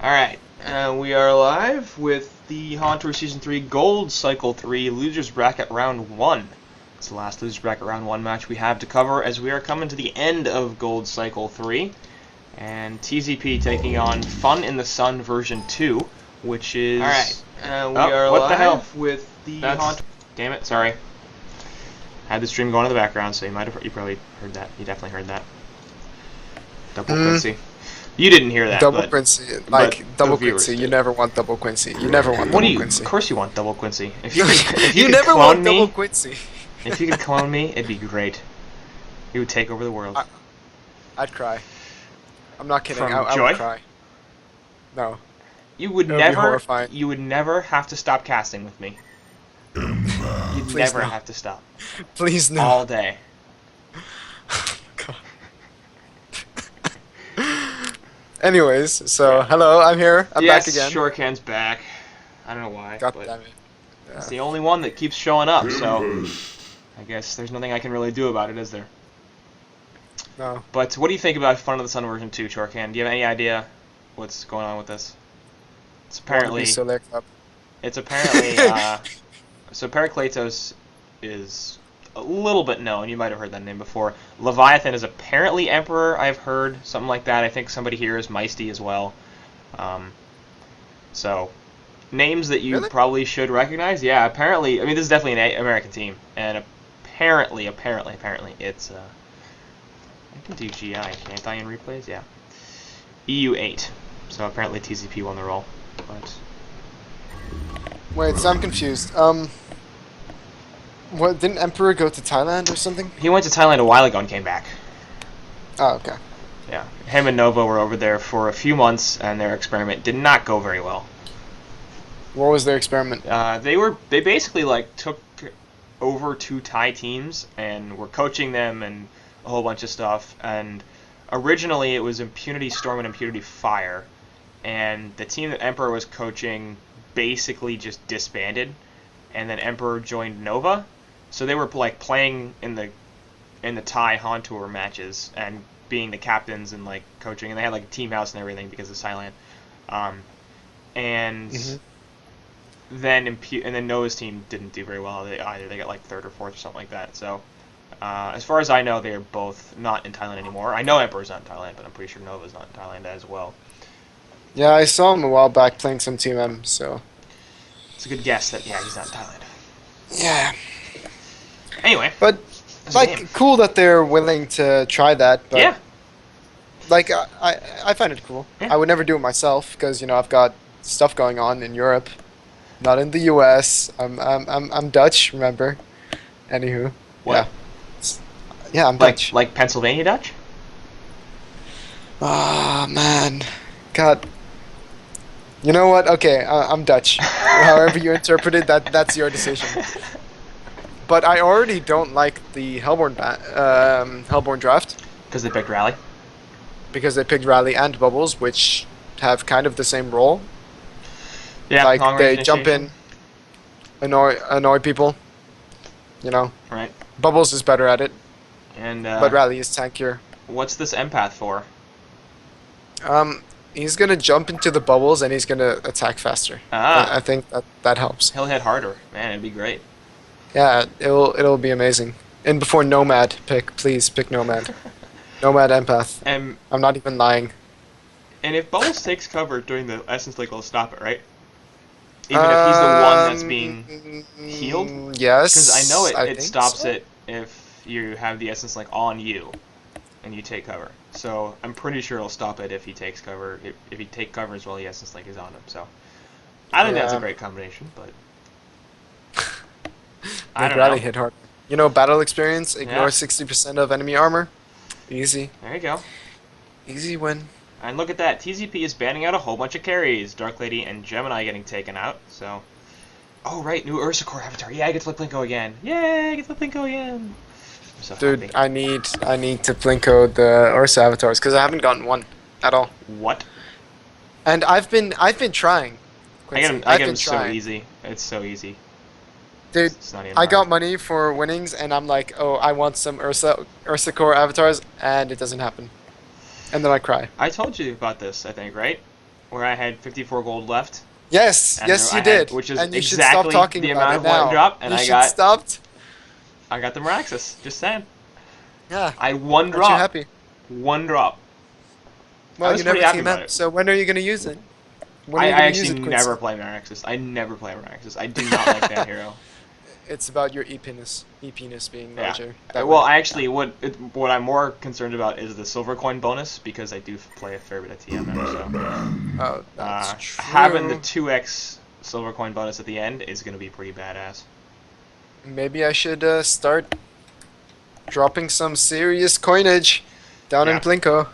Alright, we are live with the HoN Tour Season 3 Gold Cycle 3 Losers Bracket Round 1. It's the last Losers Bracket Round 1 match we have to cover as we are coming to the end of Gold Cycle 3. And TZP taking on Funinthesun version 2, which is... Alright, we are what live the hell? with the HoN Tour... Damn it, sorry. Had the stream going in the background, so you probably heard that. You definitely heard that. Double Quincy. You didn't hear that, double but, Quincy, the double viewers Quincy. did. You never want double Quincy. You never want double Quincy. Of course you want double Quincy. If you could, if you could never clone want me, double Quincy. if you could clone me, it'd be great. You would take over the world. I'd cry. I'm not kidding. From I joy? would cry. No. You would It would be never. horrifying. You would never have to stop casting with me. You'd Please never no. have to stop. Please no. All day. God. Anyways, so hello, I'm here. I'm back again. Yes, Shorecan's back. I don't know why. God but damn it. Yeah. It's the only one that keeps showing up, so I guess there's nothing I can really do about it, is there? No. But what do you think about Funinthesun version 2, Shorecan? Do you have any idea what's going on with this? It's apparently... So licked up. It's apparently, so Pericletos is a little bit known. You might have heard that name before. Leviathan is apparently Emperor, I've heard. Something like that. I think somebody here is Meisty as well. So, names that you Really? probably should recognize. Yeah, apparently, I mean, this is definitely an American team. And apparently, it's, I can do GI, can't I, in replays? Yeah. EU8. So apparently TZP won the role. But... Wait, so I'm confused. What, didn't Emperor go to Thailand or something? He went to Thailand a while ago and came back. Oh, okay. Yeah. Him and Nova were over there for a few months, and their experiment did not go very well. What was their experiment? They basically like took over 2 Thai teams and were coaching them and a whole bunch of stuff. And originally it was Impunity Storm and Impunity Fire, and the team that Emperor was coaching basically just disbanded, and then Emperor joined Nova. So they were like playing in the Thai HoN Tour matches and being the captains and like coaching, and they had like a team house and everything because of Thailand. Then Nova's team didn't do very well either. They got like 3rd or 4th or something like that. So as far as I know, they are both not in Thailand anymore. I know Emperor's not in Thailand, but I'm pretty sure Nova's not in Thailand as well. Yeah, I saw him a while back playing some Team M, so... It's a good guess that, yeah, he's not in Thailand. Yeah. Anyway. But, like, cool that they're willing to try that, but... Yeah. Like, I find it cool. Yeah. I would never do it myself, because, you know, I've got stuff going on in Europe. Not in the US. I'm Dutch, remember? Anywho. What? Yeah, I'm Dutch. Like Pennsylvania Dutch? Ah, man. God. You know what? Okay, I'm Dutch. However you interpret it, that's your decision. But I already don't like the Hellborn draft. Because they picked Rally? Because they picked Rally and Bubbles, which have kind of the same role. Yeah, like, long they range jump in, annoy people. You know? Right. Bubbles is better at it, And, but Rally is tankier. what's this empath for? He's gonna jump into the bubbles and he's gonna attack faster. I think that helps. He'll hit harder. Man, it'd be great. Yeah, it'll be amazing. And before Nomad, please pick Nomad. Nomad empath. And I'm not even lying. if Bubbles takes cover during the Essence Lake, will stop it, right? Even if he's the one that's being healed? Yes. Because I know it think stops so. it if you have the Essence Link on you and you take cover. So I'm pretty sure it'll stop it if he takes cover. If he take cover as well, the Essence Link is on him. So I think that's a great combination, but I don't Rally know. hit hard. You know, battle experience. Ignore Yeah. 60% of enemy armor. Easy. There you go. Easy win. And look at that. TZP is banning out a whole bunch of carries. Dark Lady and Gemini getting taken out. So, oh right, new Ursa Core avatar. Yeah, I get to play Plinko again. Yay, I get to play Plinko again. I'm so Dude, happy. I need to Plinko the Ursa avatars because I haven't gotten one at all. What? And I've been trying. I get I've them been so trying. easy. It's so easy. Dude, It's not even I hard. got money for winnings, and I'm like, oh, I want some Ursa Core avatars, and it doesn't happen. And then I cry. I told you about this, I think, right? where I had 54 gold left. Yes, And yes, I you had, did. which is And you should stop exactly talking the about amount it of light now. drop, and You should stop. I got the Meraxes. Just saying. Yeah. I one Aren't you drop. happy? One drop. I Well, was you pretty never happy came about out. it. So when are you gonna use it? When are I you gonna use actually it, never Quincy? play Meraxes. I never play Meraxes. I do not like that hero. It's about your EP-ness being Yeah. larger that Well, way. I Yeah. actually, what I'm more concerned about is the silver coin bonus because I do play a fair bit of TMM. So Oh, that's having the true. 2x silver coin bonus at the end is going to be pretty badass. Maybe I should start dropping some serious coinage down in Yeah, Plinko.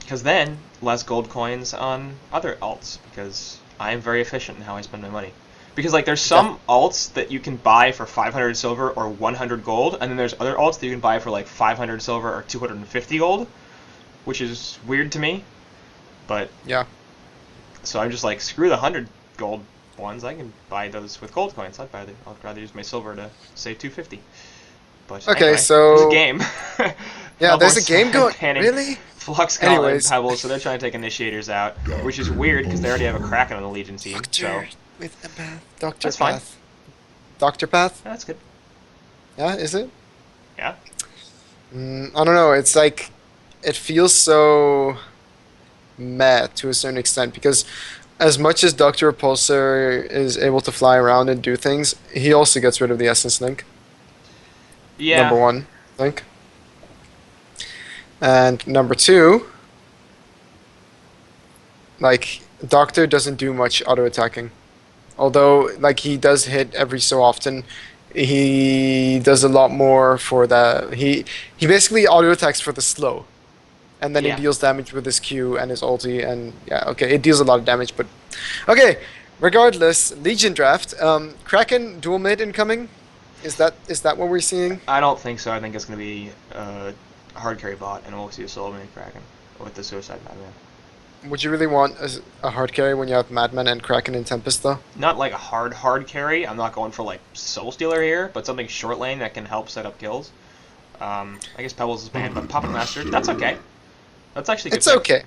because then less gold coins on other alts because I am very efficient in how I spend my money. Because like there's Def some alts that you can buy for 500 silver or 100 gold, and then there's other alts that you can buy for like 500 silver or 250 gold, which is weird to me. But yeah. so I'm just like screw the 100 gold ones. I can buy those with gold coins. I'd rather use my silver to save 250. But Okay, anyway, there's a so game. yeah, there's a Hellborn's game going. banning Really? Flux Gauntlet and Anyways, Pebbles, so they're trying to take initiators out, which is weird because they already have a Kraken on the Legion team. So Doctor with Empath. Doctor that's fine. Path. Doctor Path? That's good. Yeah, is it? Yeah. I don't know. It's like it feels so meh to a certain extent because as much as Doctor Repulsor is able to fly around and do things, he also gets rid of the Essence Link. Yeah. Number one link. And number two, like Doctor doesn't do much auto attacking. Although like he does hit every so often, he does a lot more for the he basically auto attacks for the slow. And then he Yeah. deals damage with his Q and his ulti, and yeah, okay, it deals a lot of damage, but okay. Regardless, Legion draft, Kraken dual mid incoming. Is that what we're seeing? I don't think so. I think it's going to be hard carry bot, and we'll see a solo main Kraken with the Suicide Madman. Would you really want a hard carry when you have Madman and Kraken in Tempest though? Not like a hard carry. I'm not going for like Soul Stealer here, but something short lane that can help set up kills. I guess Pebbles is banned, but Puppet Master, that's okay. That's actually a good It's pick. okay.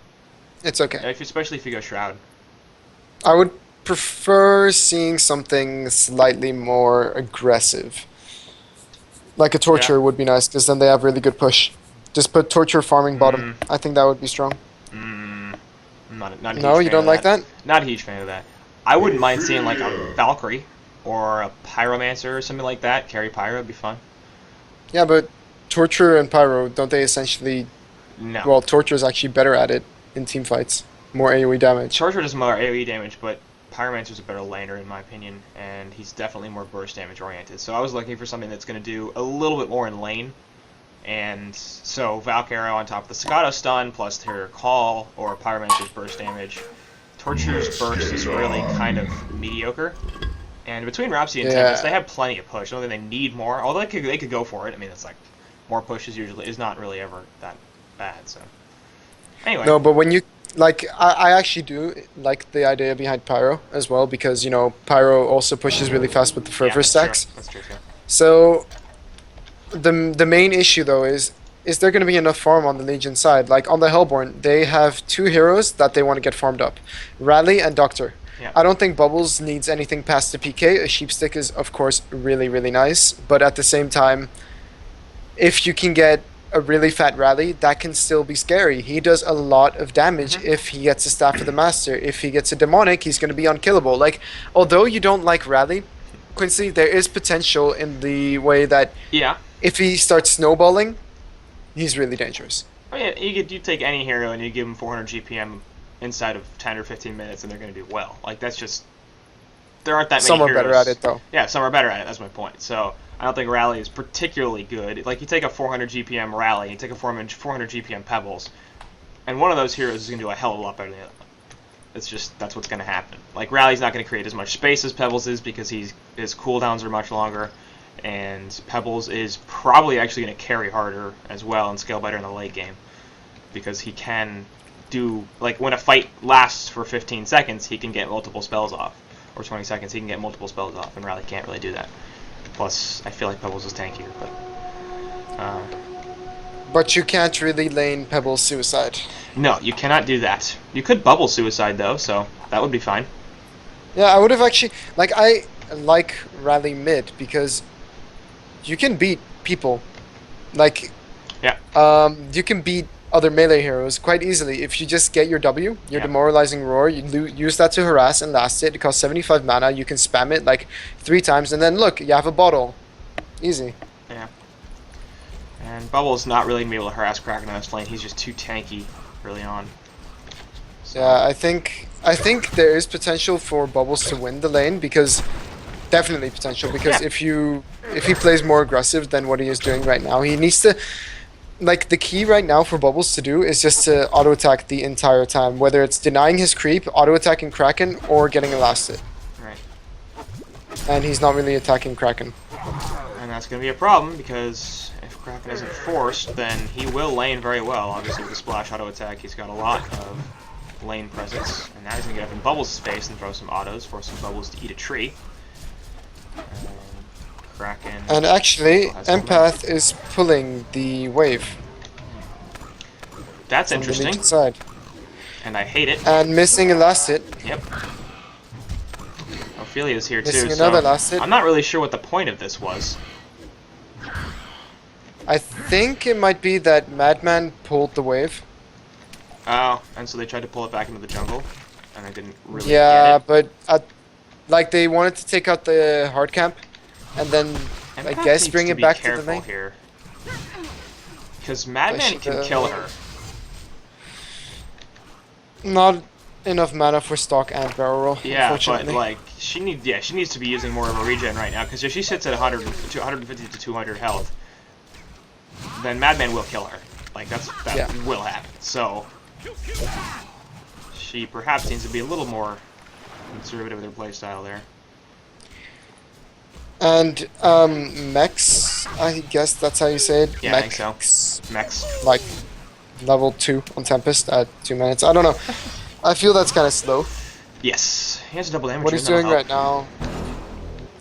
It's okay. Especially if you go Shroud. I would prefer seeing something slightly more aggressive. Like a Yeah. Torture would be nice, because then they have really good push. Just put Torture farming bottom. Mm, I think that would be strong. I'm not a No, huge you fan don't of like that. that? Not a huge fan of that. I wouldn't mind seeing like a Valkyrie or a Pyromancer or something like that. Carry Pyro would be fun. Yeah, but Torture and Pyro, don't they essentially... No. Well, Torture is actually better at it in team fights. More AoE damage. Torture does more AoE damage, but Pyromancer's a better laner in my opinion, and he's definitely more burst damage oriented. So I was looking for something that's going to do a little bit more in lane. And so Valkyrie on top of the Staccato stun plus her call or Pyromancer's burst damage. Torture's burst is really kind of mediocre. And between Rhapsody and Tempest, they have plenty of push. I don't think they need more. Although they could go for it. I mean, it's like more push is not really ever that bad. So anyway, No, but when you... Like, I actually do like the idea behind Pyro as well, because, you know, Pyro also pushes really fast with the fervor that's stacks. true. That's true too. So the main issue though is there going to be enough farm on the Legion side? Like on the Hellborn, they have two heroes that they want to get farmed up, Rally and Doctor. Yeah. I don't think Bubbles needs anything past the PK. A Sheepstick is of course really nice, but at the same time, if you can get a really fat Rally, that can still be scary. He does a lot of damage if he gets a Staff of the Master. If he gets a Demonic, he's going to be unkillable. Like, although you don't like Rally, Quincy, there is potential in the way that Yeah. if he starts snowballing, he's really dangerous. I mean, you take any hero and you give them 400 GPM inside of 10 or 15 minutes, and they're going to do well. Like that's just there aren't that many Some are heroes. better at it though. Yeah, some are better at it. That's my point. So I don't think Rally is particularly good. Like you take a 400 GPM Rally, you take a 400 GPM Pebbles, and one of those heroes is going to do a hell of a lot better than the other. It's just that's what's going to happen. Like Rally's not going to create as much space as Pebbles is because his cooldowns are much longer, and Pebbles is probably actually going to carry harder as well and scale better in the late game because he can do like when a fight lasts for 15 seconds, he can get multiple spells off, or 20 seconds, he can get multiple spells off, and Rally can't really do that. Plus, I feel like Pebbles is tankier, but But you can't really lane Pebbles suicide. No, you cannot do that. You could bubble suicide though, so that would be fine. Yeah, I would have actually I like rally mid because you can beat people. Like Yeah. you can beat other melee heroes quite easily if you just get your W, your Yeah. demoralizing roar. You use that to harass and last it. It costs 75 mana. You can spam it like 3 times, and then look, you have a bottle. Easy. Yeah. And Bubble's not really gonna be able to harass Kraken on this lane. He's just too tanky early on. So. Yeah, I think there is potential for Bubbles to win the lane because definitely potential because Yeah. if he plays more aggressive than what he is doing right now, he needs to. Like, the key right now for Bubbles to do is just to auto-attack the entire time, whether it's denying his creep, auto-attacking Kraken, or getting elasted. Right. And he's not really attacking Kraken. And that's going to be a problem, because if Kraken isn't forced, then he will lane very well. Obviously, with the splash auto-attack, he's got a lot of lane presence. And now he's going to get up in Bubbles' face and throw some autos, forcing Bubbles to eat a tree. Kraken. And actually, Empath is pulling the wave. That's from the interesting. Legion side. And I hate it. And missing a last hit. Yep. Ophelia's here Missing too, another so last hit. I'm not really sure what the point of this was. I think it might be that Madman pulled the wave. Oh, and so they tried to pull it back into the jungle, and I didn't really Yeah, get it. but like they wanted to take out the hard camp, and then And I Empath guess needs bring to it be back to the careful lane. here. Because Madman should, can kill her. Not enough mana for stock and barrel roll. Yeah, but Unfortunately. like she needs to be using more of a regen right now. Because if she sits at 150 to 200 health, then Madman will kill her. Like that will happen. So she perhaps needs to be a little more conservative with her playstyle there. And Mex, I guess that's how you say it. Yeah, I think so. Mex. Like level 2 on Tempest at 2 minutes. I don't know. I feel that's kind of slow. Yes, he has a double damage. What he's doing right now.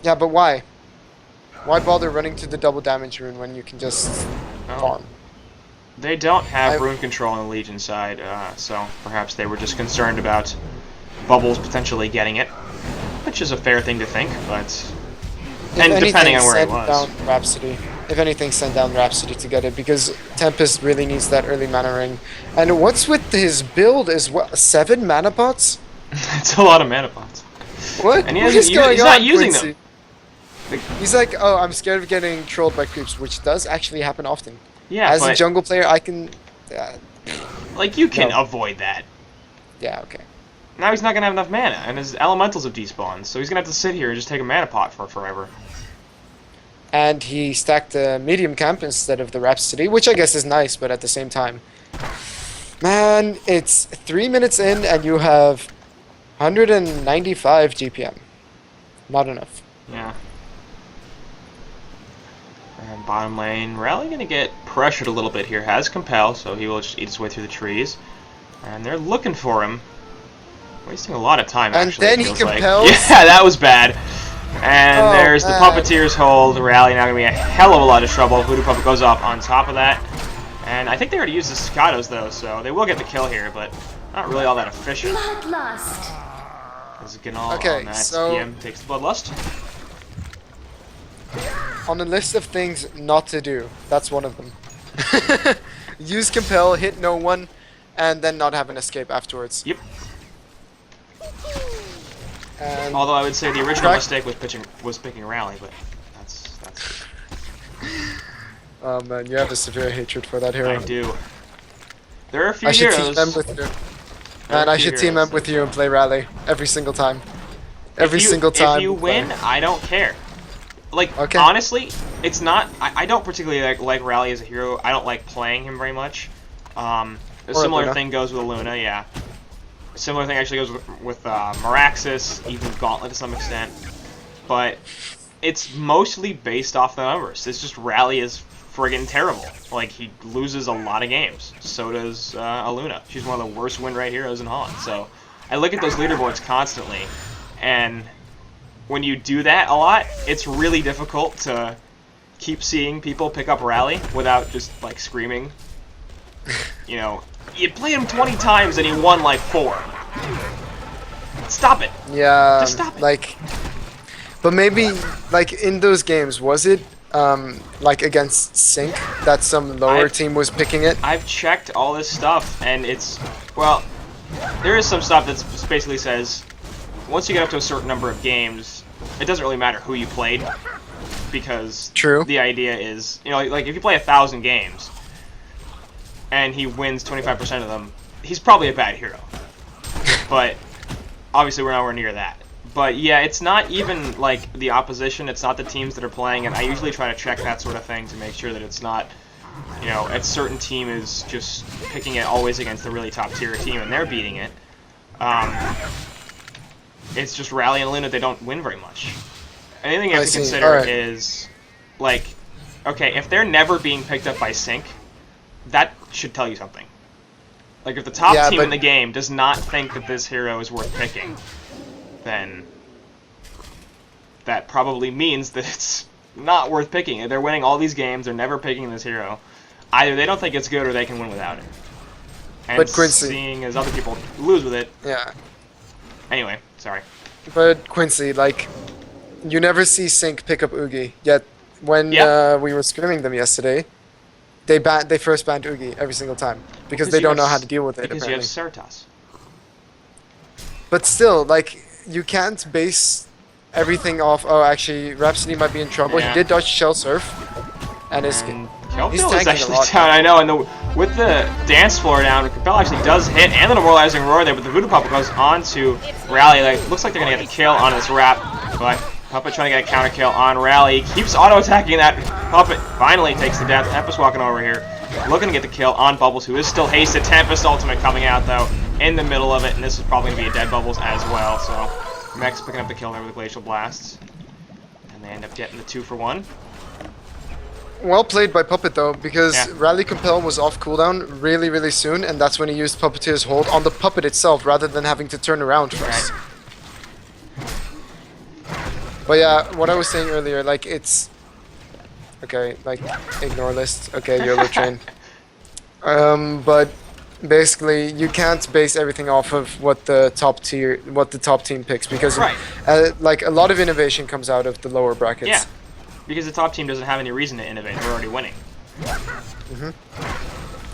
Yeah, but why? Why bother running to the double damage rune when you can just farm? They don't have rune control on the Legion side, so perhaps they were just concerned about Bubbles potentially getting it, which is a fair thing to think, but... And depending on where he was. Down Rhapsody. If anything, send down Rhapsody to get it, because Tempest really needs that early mana ring. And what's with his build is what, 7 mana pots? It's a lot of mana pots. What? And What is going he's on, not using Quincy? them. He's like, oh, I'm scared of getting trolled by creeps, which does actually happen often. Yeah, As but a jungle player, I can... like, you can No. avoid that. Yeah, okay. Now he's not going to have enough mana, and his elementals have despawned, so he's going to have to sit here and just take a mana pot for forever. And he stacked the medium camp instead of the Rhapsody, which I guess is nice, but at the same time... Man, it's 3 minutes in and you have 195 GPM. Not enough. Yeah. And bottom lane, Rally going to get pressured a little bit here. Has Compel, so he will just eat his way through the trees. And they're looking for him. Wasting a lot of time, And actually. then it he feels like. compels- Yeah, that was bad. And Oh, there's the man. Puppeteer's hold. Rally now going to be a hell of a lot of trouble. Voodoo Puppet goes up on top of that. And I think they already used the Staccatos, though, so they will get the kill here, but not really all that efficient. Bloodlust. As Ganal Okay, on that so- PM takes the Bloodlust. On the list of things not to do, that's one of them. Use Compel, hit no one, and then not have an escape afterwards. Yep. And Although I would say the original Track- mistake was picking Rally, but that's oh man, you have a severe hatred for that hero. I do. There are a few I should heroes. team them with you. There Man, are a I few should team heroes up with that- you and play Rally every single time. Every single time. If you we play. win, I don't care. Like, Okay. honestly, it's not... I don't particularly like Rally as a hero. I don't like playing him very much. A Or similar Luna. thing goes with Luna, yeah. A similar thing actually goes with Meraxis, even Gauntlet to some extent. But it's mostly based off the numbers. It's just Rally is friggin' terrible. Like, he loses a lot of games. So does Aluna. She's one of the worst win rate heroes in HoN. So I look at those leaderboards constantly, and when you do that a lot, it's really difficult to keep seeing people pick up Rally without just like screaming. You know, you played him 20 times and he won like 4. Stop it. Yeah. Just stop it. Like, but maybe like in those games, was it like against Sync that some lower team was picking it? I've checked all this stuff and it's, well, there is some stuff that basically says once you get up to a certain number of games, it doesn't really matter who you played, because True. the idea is, you know, like if you play 1,000 games and he wins 25% of them, he's probably a bad hero. But obviously we're nowhere near that. But yeah, it's not even like the opposition, it's not the teams that are playing, and I usually try to check that sort of thing to make sure that it's not, you know, a certain team is just picking it always against the really top tier team and they're beating it. It's just Rally and Luna, they don't win very much. Anything you have to consider is, like, okay, if they're never being picked up by Sync, that should tell you something. Like, if the top team in the game does not think that this hero is worth picking, then that probably means that it's not worth picking. If they're winning all these games, they're never picking this hero. Either they don't think it's good or they can win without it. And but Quincy, seeing as other people lose with it... Yeah. Anyway, sorry. But Quincy, like, you never see Sync pick up Oogie, yet when we were scrimming them yesterday, they first banned Oogie every single time, because they don't know how to deal with it, because apparently. you have Certas. But still, like, you can't base everything off, oh, actually, Rhapsody might be in trouble. Yeah. He did dodge Shell Surf, and he's Kelville is actually down, I know, and with the dance floor down, Capel actually does hit, and the demoralizing roar there, but the Voodoo Puppet goes on to Rally. Like, looks like they're going to get the kill on this Wrap, but Puppet trying to get a counter kill on Rally. Keeps auto-attacking that Puppet. Finally takes the death. Tempest walking over here, looking to get the kill on Bubbles, who is still hasted. Tempest ultimate coming out, though, in the middle of it, and this is probably going to be a dead Bubbles as well, so Mech's picking up the kill there with the Glacial Blasts, and they end up getting the 2-for-1. Well played by Puppet, though, because Rally Compel was off cooldown really, really soon, and that's when he used Puppeteer's Hold on the Puppet itself, rather than having to turn around first. But yeah, what I was saying earlier, like, it's... Okay, like, ignore list. Okay, YOLO train. But basically, you can't base everything off of what the top team picks, because like, a lot of innovation comes out of the lower brackets. Yeah. Because the top team doesn't have any reason to innovate. They're already winning.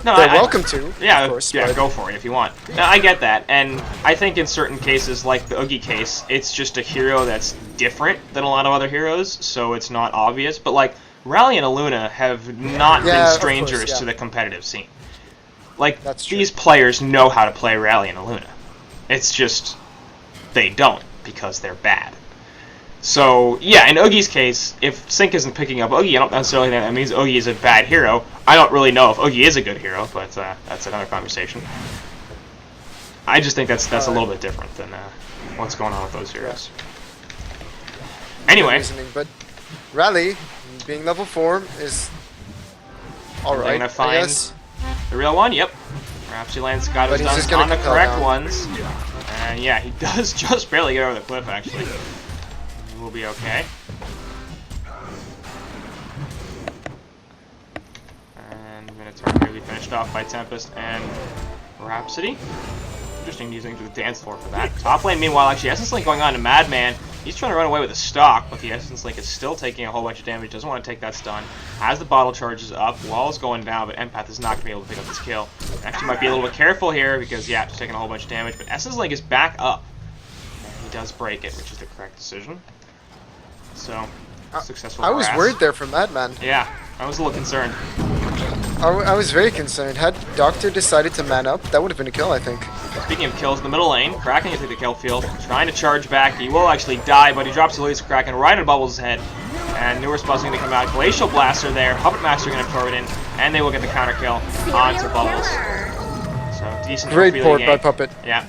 No, they're welcome to. Yeah, of course, yeah, go for it if you want. No, I get that, and I think in certain cases, like the Oogie case, it's just a hero that's different than a lot of other heroes, so it's not obvious. But like Rally and Aluna have not been strangers to the competitive scene. Like these players know how to play Rally and Aluna. It's just they don't because they're bad. So, yeah, in Oogie's case, if Sync isn't picking up Oogie, I don't necessarily think that means Oogie is a bad hero. I don't really know if Oogie is a good hero, but that's another conversation. I just think that's a little bit different than what's going on with those heroes. Anyway. But Rally, being level 4, is alright, They're going to find the real one? Yep. Rhapsody lands got his duns on the correct ones. And yeah, he does just barely get over the cliff, actually. We'll be okay. And Minotaur will be finished off by Tempest and Rhapsody. Interesting using the dance floor for that. Top lane, meanwhile, actually, Essence Link going on to Madman. He's trying to run away with a stock, but the Essence Link is still taking a whole bunch of damage. Doesn't want to take that stun. As the bottle charges up, Wall's going down, but Empath is not going to be able to pick up this kill. Actually, might be a little bit careful here because, yeah, just taking a whole bunch of damage. But Essence Link is back up. And he does break it, which is the correct decision. So, successful. I was worried there for Madman. Yeah, I was a little concerned. I was very concerned. Had Doctor decided to man up, that would have been a kill, I think. Speaking of kills, in the middle lane, Kraken gets to the kill field, trying to charge back. He will actually die, but he drops the Elise Kraken right at Bubbles' head. And Newer's buzzing to come out. Glacial Blaster there. Puppet Master going to throw it in, and they will get the counter kill onto Bubbles. So, decent. Great port by Puppet. Yeah.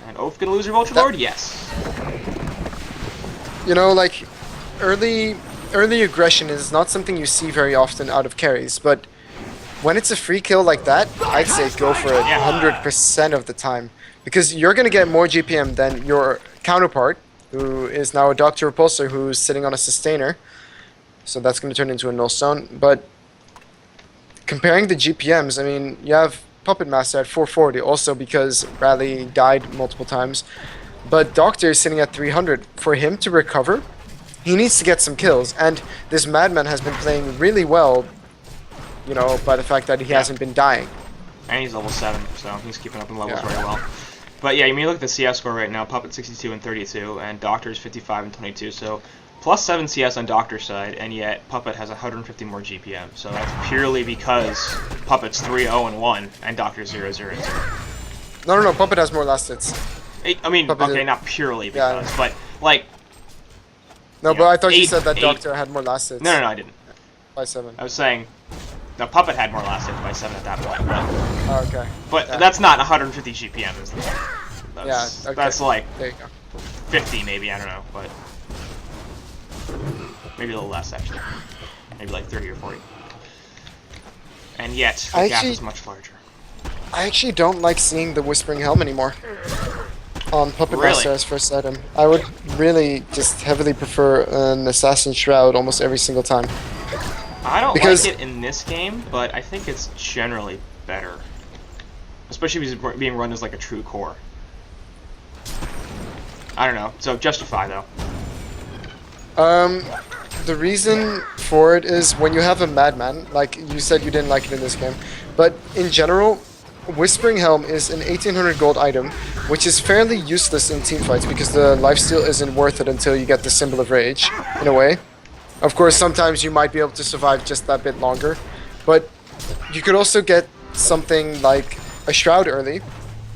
And Oath going to lose her Vulture Lord? Yes. You know, like, early aggression is not something you see very often out of carries, but when it's a free kill like that, I'd say go for it 100% of the time. Because you're going to get more GPM than your counterpart, who is now a Doctor Repulsor who's sitting on a Sustainer. so that's going to turn into a null stone. But comparing the GPMs, I mean, you have Puppet Master at 440, also because Rally died multiple times. But Doctor is sitting at 300. For him to recover, he needs to get some kills. And this Madman has been playing really well, you know, by the fact that he hasn't been dying. And he's level 7, so he's keeping up in levels Yeah. very well. But yeah, I mean, you look at the CS score right now, Puppet 62 and 32, and Doctor's 55 and 22, so plus 7 CS on Doctor's side, and yet Puppet has 150 more GPM. So that's purely because Puppet's 3-0 and 1, and Doctor's 0-0. No, Puppet has more last hits. I mean, Puppet okay, is- not purely Yeah. because, but like, No, you but know, I thought you 8, said that 8. Doctor had more last hits. No, I didn't. By 7. I was saying, no, Puppet had more last hits by 7 at that point, Oh, okay. but Yeah. that's not 150 GPM. Yeah, okay. That's like There you go. 50 maybe, I don't know, but maybe a little less actually. Maybe like 30 or 40. And yet, the gap is much larger. I actually don't like seeing the Whispering Helm anymore on Puppet Really? Master as first item. I would really just heavily prefer an Assassin Shroud almost every single time. I don't Because- like it in this game, but I think it's generally better. Especially if it's being run as like a true core. I don't know. So justify though. The reason for it is when you have a Madman, like you said you didn't like it in this game, but in general, Whispering Helm is an 1800 gold item, which is fairly useless in teamfights because the lifesteal isn't worth it until you get the Symbol of Rage, in a way. Of course, sometimes you might be able to survive just that bit longer, but you could also get something like a Shroud early,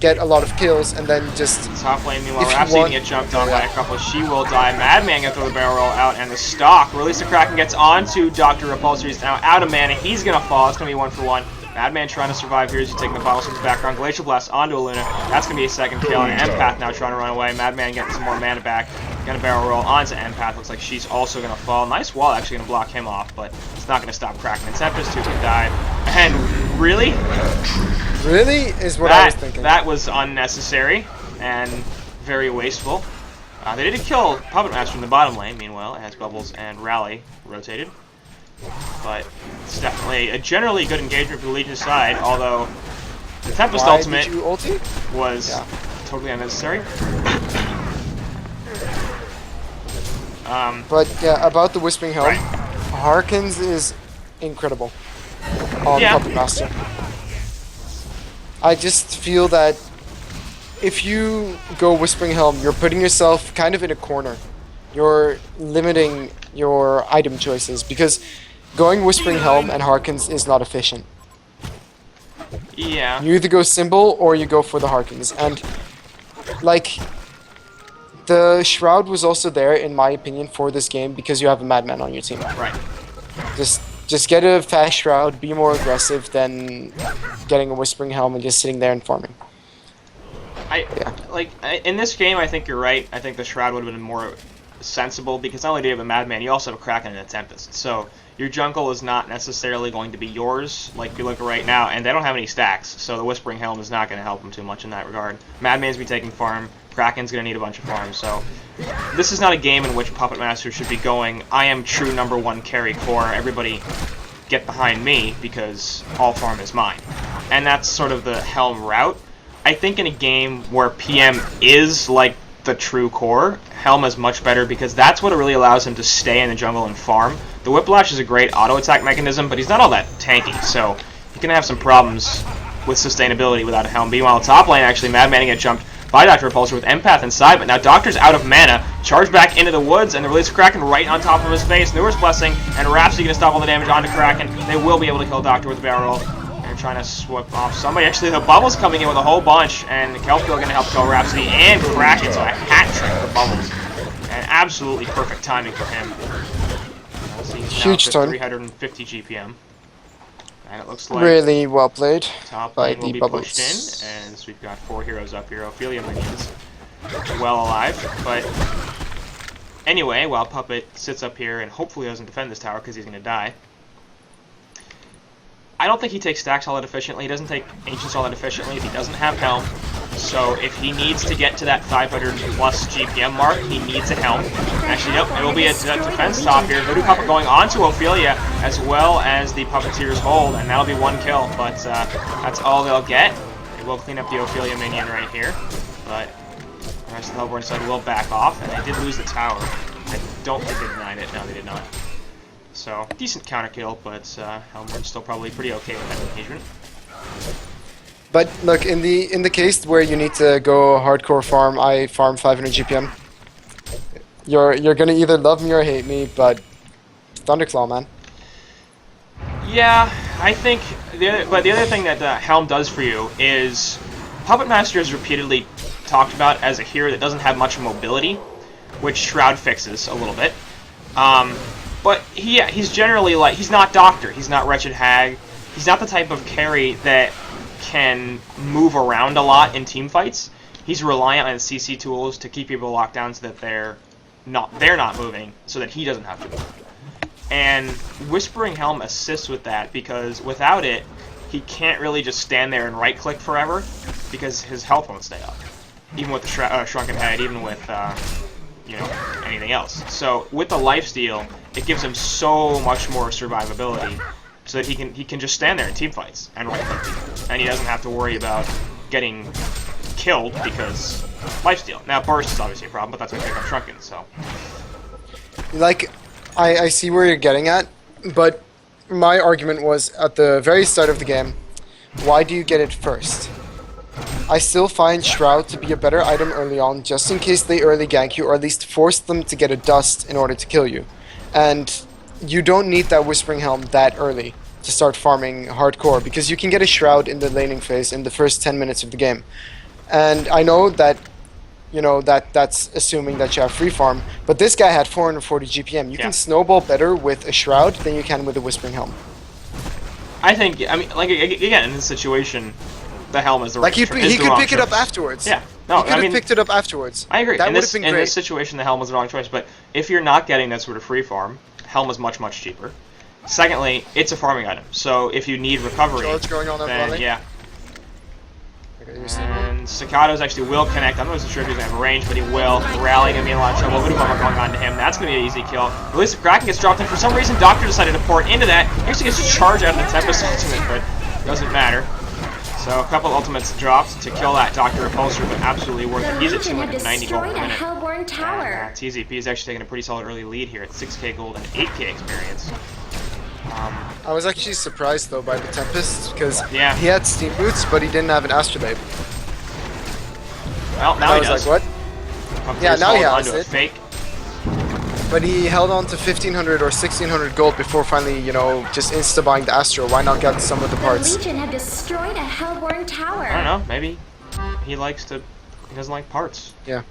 get a lot of kills, and then just... Top lane, meanwhile, If you Rhapsody want- can get jumped on by a couple. She will die. Madman gonna throw the barrel roll out, and the stock. Release the Kraken gets onto Dr. Repulsor. He's now out of mana. He's gonna fall. It's gonna be 1-for-1. Madman trying to survive here as he's taking the bottle from his background. Glacial Blast onto Aluna. That's gonna be a second kill, and Empath now trying to run away. Madman getting some more mana back. Gonna barrel roll onto Empath. Looks like she's also gonna fall. Nice wall actually gonna block him off, but it's not gonna stop Kraken and Tempest, who can die. And really? Really? Is what I was thinking. That was unnecessary and very wasteful. They did kill Puppet Master in the bottom lane, meanwhile. It has Bubbles and Rally rotated. But it's definitely a generally good engagement for the Legion side, although the Tempest Why ultimate did you ulti? was Yeah. totally unnecessary. But yeah, about the Whispering Helm, Right. Harkins is incredible on Yeah. Puppet Master. I just feel that if you go Whispering Helm, you're putting yourself kind of in a corner. You're limiting your item choices because going Whispering Helm and Harkins is not efficient. Yeah. You either go Symbol or you go for the Harkins. And, like, the Shroud was also there, in my opinion, for this game because you have a Madman on your team. Right. Just get a fast Shroud, be more aggressive than getting a Whispering Helm and just sitting there and farming. In this game, I think you're right. I think the Shroud would have been more sensible because not only do you have a Madman, you also have a Kraken and a Tempest. So your jungle is not necessarily going to be yours, like you look right now, and they don't have any stacks, so the Whispering Helm is not going to help them too much in that regard. Madman's be taking farm, Kraken's going to need a bunch of farm, so this is not a game in which Puppet Master should be going, I am true #1 carry core, everybody get behind me because all farm is mine. And that's sort of the Helm route. I think in a game where PM is like the true core, Helm is much better because that's what really allows him to stay in the jungle and farm. The Whiplash is a great auto attack mechanism, but he's not all that tanky, so he can have some problems with sustainability without a Helm. Meanwhile, top lane actually, Madman get jumped by Dr. Repulsor with Empath inside, but now Doctor's out of mana, charged back into the woods, and the release of Kraken right on top of his face. Newer's Blessing, and Rhapsody gonna stop all the damage onto Kraken. They will be able to kill Doctor with the barrel roll. They're trying to swap off somebody. Actually, the Bubbles coming in with a whole bunch, and Kelphiel gonna help kill Rhapsody and Kraken, so a hat trick for Bubbles. And absolutely perfect timing for him. Huge turn. 350 GPM. And it looks like Really well played top by lane will the be Bubbles. pushed in, and we've got 4 heroes up here. Ophelia minions well alive, but anyway, while Puppet sits up here and hopefully doesn't defend this tower because he's going to die, I don't think he takes stacks all that efficiently. He doesn't take Ancients all that efficiently if he doesn't have Helm. So if he needs to get to that 500 plus GPM mark, he needs a helm. Actually, nope, it will be a defense top here. Voodoo Puppet going onto Ophelia, as well as the Puppeteer's hold, and that'll be 1 kill, but that's all they'll get. They will clean up the Ophelia minion right here, but the rest of the Hellborn side will back off, and they did lose the tower. I don't think they denied it. No, they did not. So, decent counter kill, but Hellborn's still probably pretty okay with that engagement. But look, in the case where you need to go hardcore farm, I farm 500 GPM. You're gonna either love me or hate me, but Thunderclaw, man. Yeah, I think. But the other thing that Helm does for you is Puppet Master is repeatedly talked about as a hero that doesn't have much mobility, which Shroud fixes a little bit. But he's generally like, he's not Doctor, he's not Wretched Hag, he's not the type of carry that can move around a lot in team fights. He's reliant on his CC tools to keep people locked down so that they're not moving, so that he doesn't have to move. And Whispering Helm assists with that, because without it, he can't really just stand there and right-click forever, because his health won't stay up. Even with the Shrunken Head, even with anything else. So with the lifesteal, it gives him so much more survivability, so that he can just stand there in team fights and right-click people, and he doesn't have to worry about getting killed because lifesteal. Now burst is obviously a problem, but that's why I pick up Shrunken. So, like, I see where you're getting at, but my argument was at the very start of the game, why do you get it first? I still find Shroud to be a better item early on, just in case they early gank you, or at least force them to get a dust in order to kill you. And you don't need that Whispering Helm that early to start farming hardcore, because you can get a Shroud in the laning phase in the first 10 minutes of the game. And I know that, that's assuming that you have free farm, but this guy had 440 GPM. You can snowball better with a Shroud than you can with a Whispering Helm. I mean, like, again, in this situation, the Helm is the right choice. He could pick it up afterwards. Yeah. No, he could have picked it up afterwards. I agree. That would have been great. In this situation, the Helm was the wrong choice, but if you're not getting that sort of free farm, Helm is much, much cheaper. Secondly, it's a farming item, so if you need recovery, Charge going on then yeah. Okay, and Staccatos actually will connect. I'm not so sure if he's going to have range, but he will. Rally going to be in a lot of trouble. Voodoo Mama going on to him. That's going to be an easy kill. Release of Kraken gets dropped in. For some reason, Doctor decided to pour into that. He actually gets a charge out of the Tempest ultimate, but doesn't matter. So a couple ultimates dropped to kill that Doctor Repulsor, but absolutely worth it. He's at 290 gold per minute. And TZP is actually taking a pretty solid early lead here at 6k gold and 8k experience. I was actually surprised though by the Tempest, because he Yeah. had Steam Boots, but he didn't have an Astrolabe. Well, now I he was does. like, what? Yeah, now he has onto a it. fake. But he held on to 1500 or 1600 gold before finally, just insta-buying the Astro. Why not get some of the parts? The Legion have destroyed a Hellborn tower. I don't know, maybe he doesn't like parts. Yeah.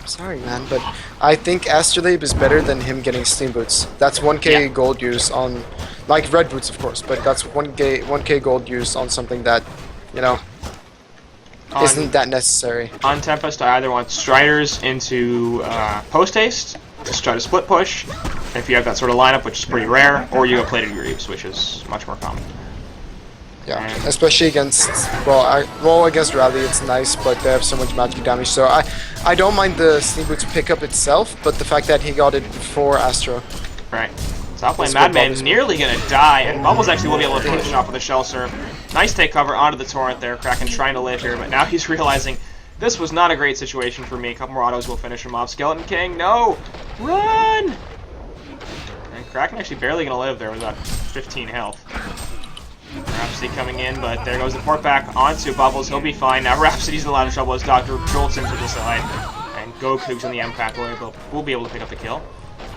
I'm sorry, man, but I think Astrolabe is better than him getting Steam Boots. That's 1k gold use on, like Red Boots, of course, but that's 1k gold use on something that, isn't that necessary. On Tempest, I either want Striders into Post Haste, just try to split push, if you have that sort of lineup, which is pretty rare, or you go Plated Greaves, which is much more common. Yeah, especially against, against Rally it's nice, but they have so much magic damage, so I don't mind the Steam Boots pickup itself, but the fact that he got it before Astro. Right. Top lane Madman nearly gonna die, and Bubbles actually will be able to finish off with a Shell Serve. Nice take cover onto the Torrent there. Kraken trying to live here, but now he's realizing this was not a great situation for me. A couple more autos will finish him off. Skeleton King, no! Run! And Kraken actually barely gonna live there with about 15 health. Rhapsody coming in, but there goes the port back onto Bubbles. He'll be fine. Now Rhapsody's in a lot of trouble as Doctor jolts him to the side. And Goku's in the Empath will be able to pick up the kill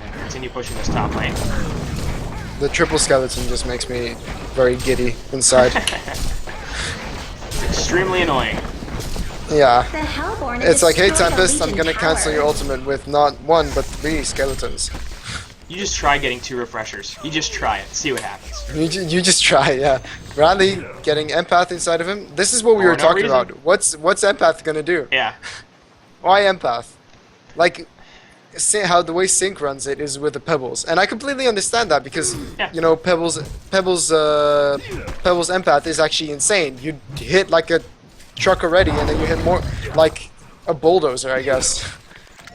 and continue pushing this top lane. The triple skeleton just makes me very giddy inside. It's extremely annoying. Yeah. The Hellborn It's like, hey destroyed the Tempest, I'm Legion gonna cancel tower. your ultimate with not 1 but 3 skeletons. You just try getting 2 refreshers. You just try it. See what happens. You just try, yeah. Rally getting Empath inside of him. This is what we For were no talking reason. about. What's Empath gonna do? Yeah. Why Empath? Like, how the way Sync runs it is with the Pebbles, and I completely understand that because Pebbles Empath is actually insane. You hit like a truck already, and then you hit more like a bulldozer, I guess.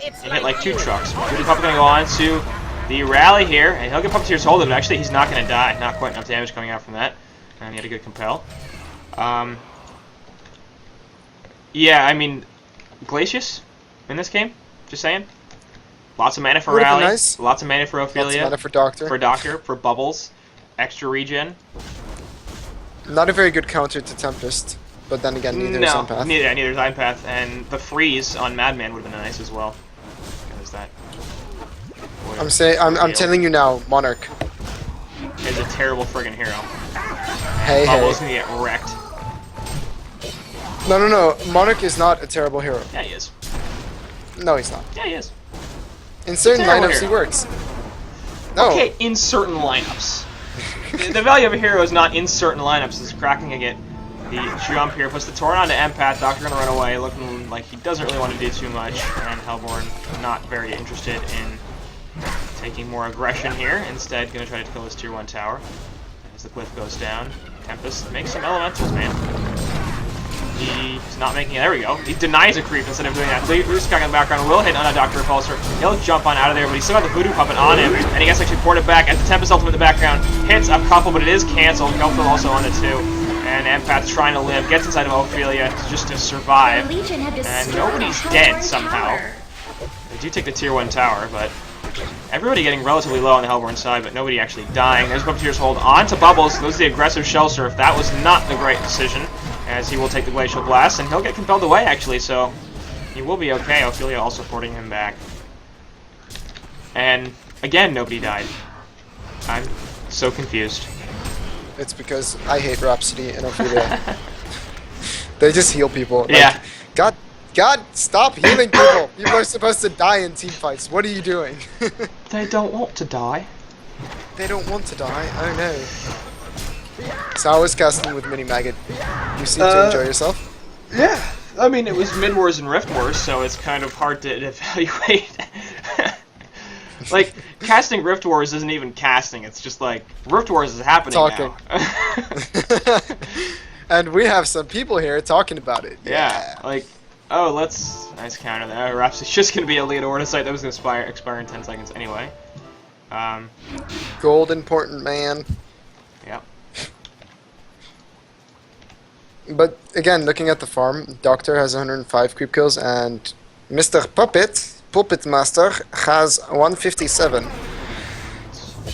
He hit like 2 trucks. Voodoo Puppet gonna go on to the rally here, and he'll get Puppeteer's hold of it. Actually, he's not gonna die. Not quite enough damage coming out from that. And he had a good compel. Yeah, I mean, Glacius in this game. Just saying. Lots of mana for Would've been Rally. nice. Lots of mana for Ophelia. Lots of mana for Doctor. For Doctor. For Bubbles. Extra regen. Not a very good counter to Tempest, but then again, neither is Empath. Neither is Empath, and the freeze on Madman would have been nice as well. Because that. I'm telling you now, Monarch. Is a terrible friggin' hero. Hey, Bubbles hey. gonna get wrecked. No. Monarch is not a terrible hero. Yeah, he is. No, he's not. Yeah, he is. In certain Terrible lineups, hero. he works. No. Okay, in certain lineups. The value of a hero is not in certain lineups. Is Kraken gonna get the jump here, puts the Torrent onto Empath. Doctor gonna run away, looking like he doesn't really want to do too much, and Hellborn not very interested in taking more aggression here. Instead, gonna try to kill his tier 1 tower. As the cliff goes down, Tempest makes some elementals, man. He's not making it. There we go. He denies a creep instead of doing that. Loose Cock in the background will hit on a Dr. Repulsor. He'll jump on out of there, but he's still got the Voodoo Puppet on him, and he gets actually ported back as the Tempest Ultimate in the background. Hits a couple, but it is canceled. Kelfield also on it too. And Empath's trying to live. Gets inside of Ophelia just to survive. The Legion have And destroyed nobody's a dead Hellborn somehow. tower. They do take the tier 1 tower, but everybody getting relatively low on the Hellborn side, but nobody actually dying. There's Puppeteer's hold on to Bubbles. Goes the aggressive Shell Surf. That was not the great decision, as he will take the Glacial Blast, and he'll get compelled away, actually, so he will be okay. Ophelia also porting him back. And, again, nobody died. I'm so confused. It's because I hate Rhapsody and Ophelia. They just heal people. Like, Yeah. God, stop healing people! People are supposed to die in team fights. What are you doing? They don't want to die. They don't want to die. Oh no. So I was casting with Mini Maggot. You seem to enjoy yourself. Yeah. I mean, it was Mid Wars and Rift Wars, so it's kind of hard to evaluate. Like, casting Rift Wars isn't even casting. It's just like, Rift Wars is happening Talking. now. And we have some people here talking about it. Yeah, like, oh, nice counter there. Rhapsody's just going to be a Leonora site that was going to expire in 10 seconds anyway. Gold important, man. Yep. But again, looking at the farm, Doctor has 105 creep kills, and Mr. Puppet Master, has 157.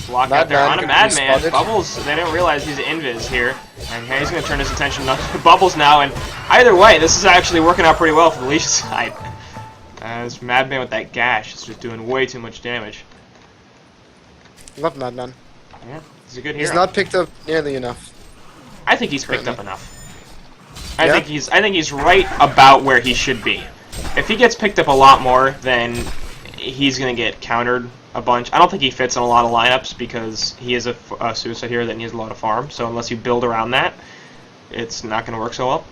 Block out there on a Madman. Spotted. Bubbles, they didn't realize he's Invis here. And he's going to turn his attention to Bubbles now, and either way, this is actually working out pretty well for the Legion side. This Madman with that gash is just doing way too much damage. Love Madman. Yeah, he's a good hero. He's not picked up nearly enough. I think he's picked up enough. I Yeah? think he's right about where he should be. If he gets picked up a lot more, then he's going to get countered a bunch. I don't think he fits in a lot of lineups because he is a suicide hero that needs a lot of farm. So unless you build around that, it's not going to work so well.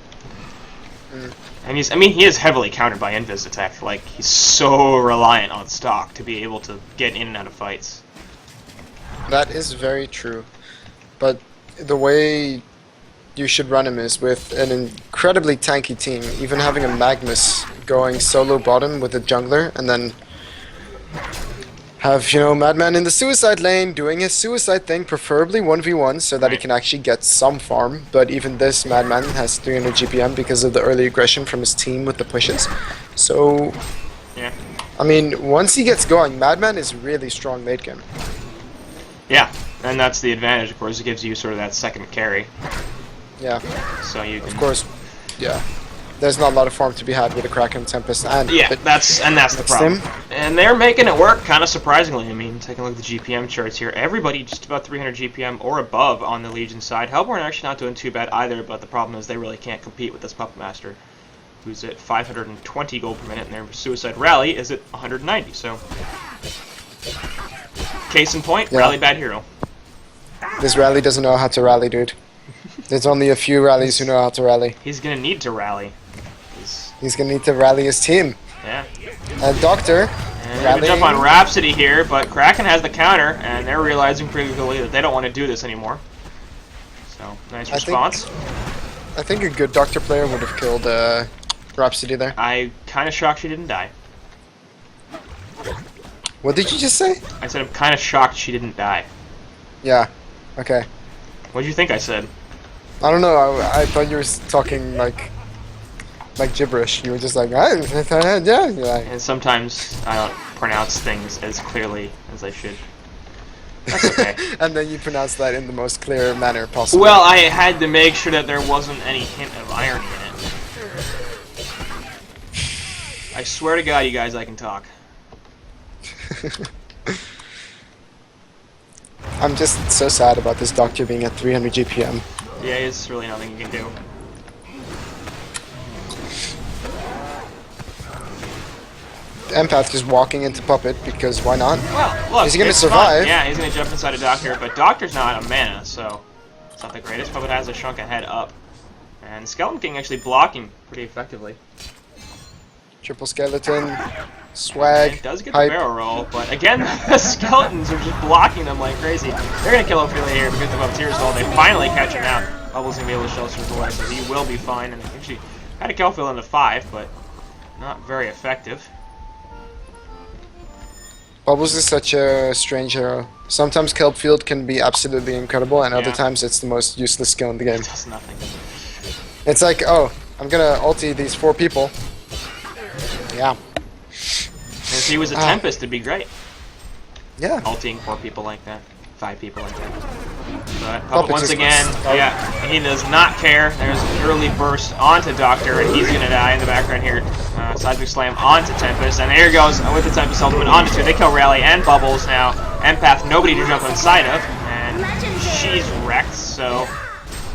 And he is heavily countered by Invis attack. Like, he's so reliant on stock to be able to get in and out of fights. That is very true. But the way you should run him is with an incredibly tanky team. Even having a Magnus going solo bottom with a jungler, and then have, Madman in the suicide lane doing his suicide thing, preferably 1v1, so that he can actually get some farm. But even this Madman has 300 GPM because of the early aggression from his team with the pushes. So, Yeah. I mean, once he gets going, Madman is really strong late game. Yeah, and that's the advantage, of course. It gives you sort of that second carry. Yeah, So you can... of course, yeah. There's not a lot of farm to be had with a Kraken, Tempest, and... Yeah, that's the problem. him. And they're making it work, kind of surprisingly. I mean, taking a look at the GPM charts here, everybody just about 300 GPM or above on the Legion side. Hellborn actually not doing too bad either, but the problem is they really can't compete with this Puppet Master, who's at 520 gold per minute, and their Suicide Rally is at 190, so... Case in point, Yeah. Rally bad hero. This rally doesn't know how to rally, dude. There's only a few rallies who know how to rally. He's gonna need to rally. He's gonna need to rally his team. Yeah. And Doctor, And they're gonna jump on Rhapsody here, but Kraken has the counter, and they're realizing pretty quickly that they don't want to do this anymore. So, nice response. I think a good Doctor player would have killed Rhapsody there. I kind of shocked she didn't die. What did you just say? I said I'm kind of shocked she didn't die. Yeah. Okay. What did you think I said? I don't know. I thought you were talking like gibberish. You were just like, yeah. Like, And sometimes I don't pronounce things as clearly as I should. That's okay. and then you pronounce that in the most clear manner possible. Well, I had to make sure that there wasn't any hint of irony in it. I swear to God, you guys, I can talk. I'm just so sad about this Doctor being at 300 GPM. Yeah, it's really nothing you can do. Empath just walking into Puppet because why not? Well, look, Is he gonna it's survive? fun. Yeah, he's gonna jump inside a Doctor, but Doctor's not a mana, so it's not the greatest. Puppet has a shrunken head up, and Skeleton King actually blocking pretty effectively. Triple skeleton, swag, It does get the hype. barrel roll, but again, the skeletons are just blocking them like crazy. They're gonna kill Ophelia here because the Puppeteer's hold. They finally catch him out. Bubbles gonna be able to shelter his away, so he will be fine. And actually had a Kelfield into 5, but not very effective. Bubbles is such a strange hero. Sometimes Kelpfield can be absolutely incredible, and other Yeah. times it's the most useless skill in the game. It does nothing. It's like, oh, I'm gonna ulti these 4 people. Yeah. And if he was a Tempest, it'd be great. Yeah. Ulting 4 people like that. 5 people like that. But Puppet Puppet once just again, wants- oh. yeah, he does not care. There's an early burst onto Doctor, and he's gonna die in the background here. Seismic Slam onto Tempest, and here goes with the Tempest ultimate onto 2. They kill Rally and Bubbles now. Empath, nobody to jump inside of, and she's wrecked, so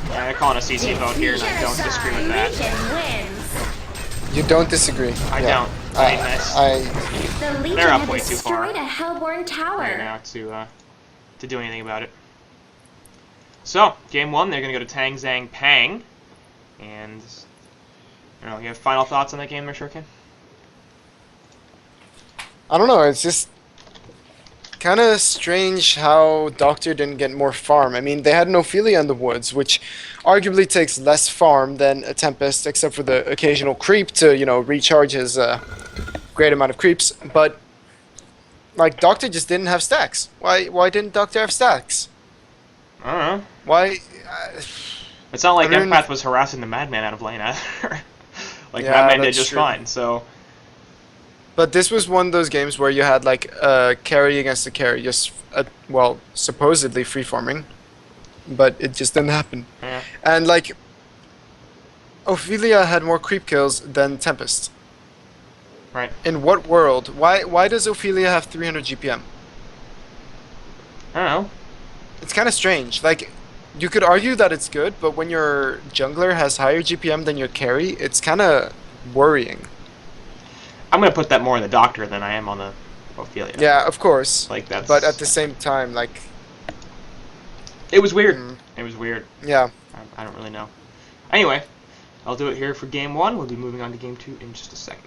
they're calling a CC vote here, and I don't disagree with that. Legion wins. You don't disagree. I Yeah. don't. I mean, nice. The Legion They're up have way too far. destroyed a Hellborn tower. Right now to do anything about it. So, game 1, they're going to go to TangZangPang, and I don't know, you have final thoughts on that game there, Shuriken? I don't know, it's just kind of strange how Doctor didn't get more farm. I mean, they had an Ophelia in the woods, which arguably takes less farm than a Tempest, except for the occasional creep to, you know, recharge his great amount of creeps. But, like, Doctor just didn't have stacks. Why didn't Doctor have stacks? I don't know. Why? It's not like I mean- Empath was harassing the Madman out of lane either. Like, Yeah, Madman did that's just true. fine, so... But this was one of those games where you had, like, a carry against a carry, just, well, supposedly free-farming. But it just didn't happen. Yeah. And, like, Ophelia had more creep kills than Tempest. Right. In what world? Why does Ophelia have 300 GPM? I don't know. It's kind of strange. Like, you could argue that it's good, but when your jungler has higher GPM than your carry, it's kind of worrying. I'm going to put that more on the Doctor than I am on the Ophelia. Yeah, of course. Like, that's... But at the same time, like, It was weird. Mm. It was weird. yeah. I don't really know. Anyway, I'll do it here for game 1. We'll be moving on to game 2 in just a second.